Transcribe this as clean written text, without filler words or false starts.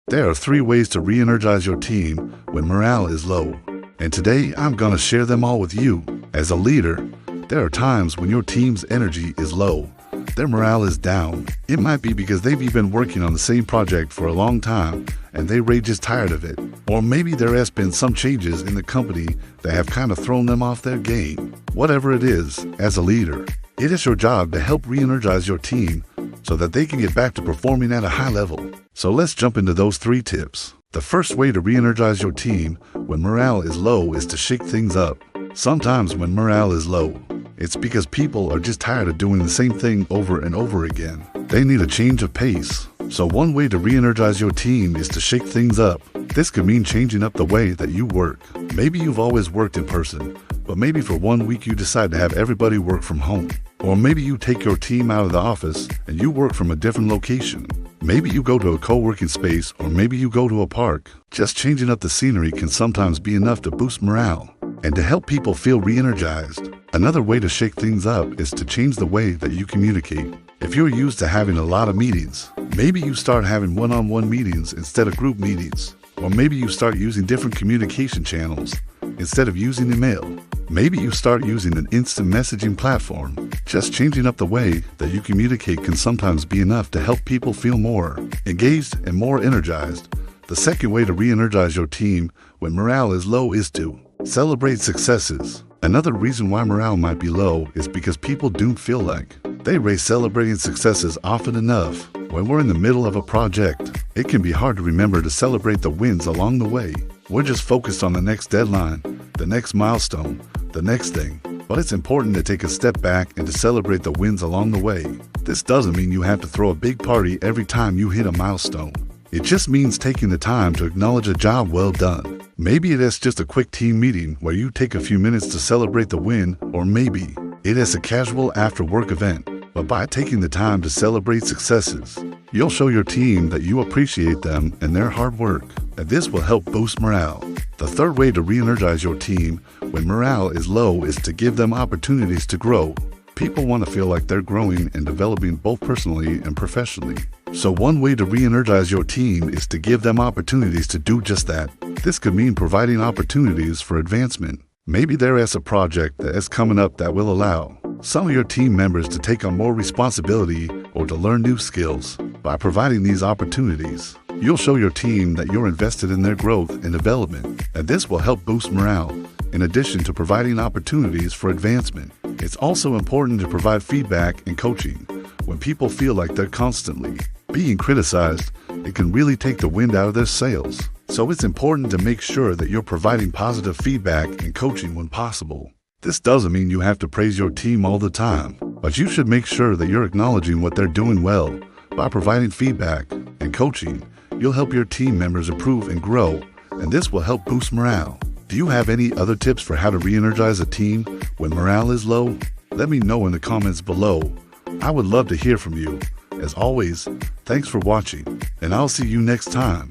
There are 3 ways to re-energize your team when morale is low, and today I'm gonna share them all with you. As a leader, there are times when your team's energy is low. Their morale is down. It might be because they've been working on the same project for a long time and they're just tired of it. Or maybe there has been some changes in the company that have kind of thrown them off their game. Whatever it is, as a leader, it is your job to help re-energize your team so that they can get back to performing at a high level. So let's jump into those 3 tips. The first way to re-energize your team when morale is low is to shake things up. Sometimes when morale is low, it's because people are just tired of doing the same thing over and over again. They need a change of pace. So one way to re-energize your team is to shake things up. This could mean changing up the way that you work. Maybe you've always worked in person, but maybe for 1 week you decide to have everybody work from home. Or maybe you take your team out of the office and you work from a different location. Maybe you go to a co-working space, or maybe you go to a park. Just changing up the scenery can sometimes be enough to boost morale and to help people feel re-energized. Another way to shake things up is to change the way that you communicate. If you're used to having a lot of meetings, maybe you start having one-on-one meetings instead of group meetings. Or maybe you start using different communication channels instead of using email. Maybe you start using an instant messaging platform. Just changing up the way that you communicate can sometimes be enough to help people feel more engaged and more energized. The second way to re-energize your team when morale is low is to celebrate successes. Another reason why morale might be low is because people don't feel like they raise celebrating successes often enough. When we're in the middle of a project, it can be hard to remember to celebrate the wins along the way. We're just focused on the next deadline, the next milestone, the next thing. But it's important to take a step back and to celebrate the wins along the way. This doesn't mean you have to throw a big party every time you hit a milestone. It just means taking the time to acknowledge a job well done. Maybe it is just a quick team meeting where you take a few minutes to celebrate the win, or maybe it is a casual after-work event. But by taking the time to celebrate successes, you'll show your team that you appreciate them and their hard work, and this will help boost morale. The third way to re-energize your team when morale is low is to give them opportunities to grow. People want to feel like they're growing and developing both personally and professionally. So one way to re-energize your team is to give them opportunities to do just that. This could mean providing opportunities for advancement. Maybe there is a project that is coming up that will allow some of your team members to take on more responsibility or to learn new skills. By providing these opportunities, you'll show your team that you're invested in their growth and development, and this will help boost morale. In addition to providing opportunities for advancement, it's also important to provide feedback and coaching. When people feel like they're constantly being criticized, it can really take the wind out of their sails. So it's important to make sure that you're providing positive feedback and coaching when possible. This doesn't mean you have to praise your team all the time, but you should make sure that you're acknowledging what they're doing well. By providing feedback and coaching, you'll help your team members improve and grow, and this will help boost morale. Do you have any other tips for how to re-energize a team when morale is low? Let me know in the comments below. I would love to hear from you. As always, thanks for watching, and I'll see you next time.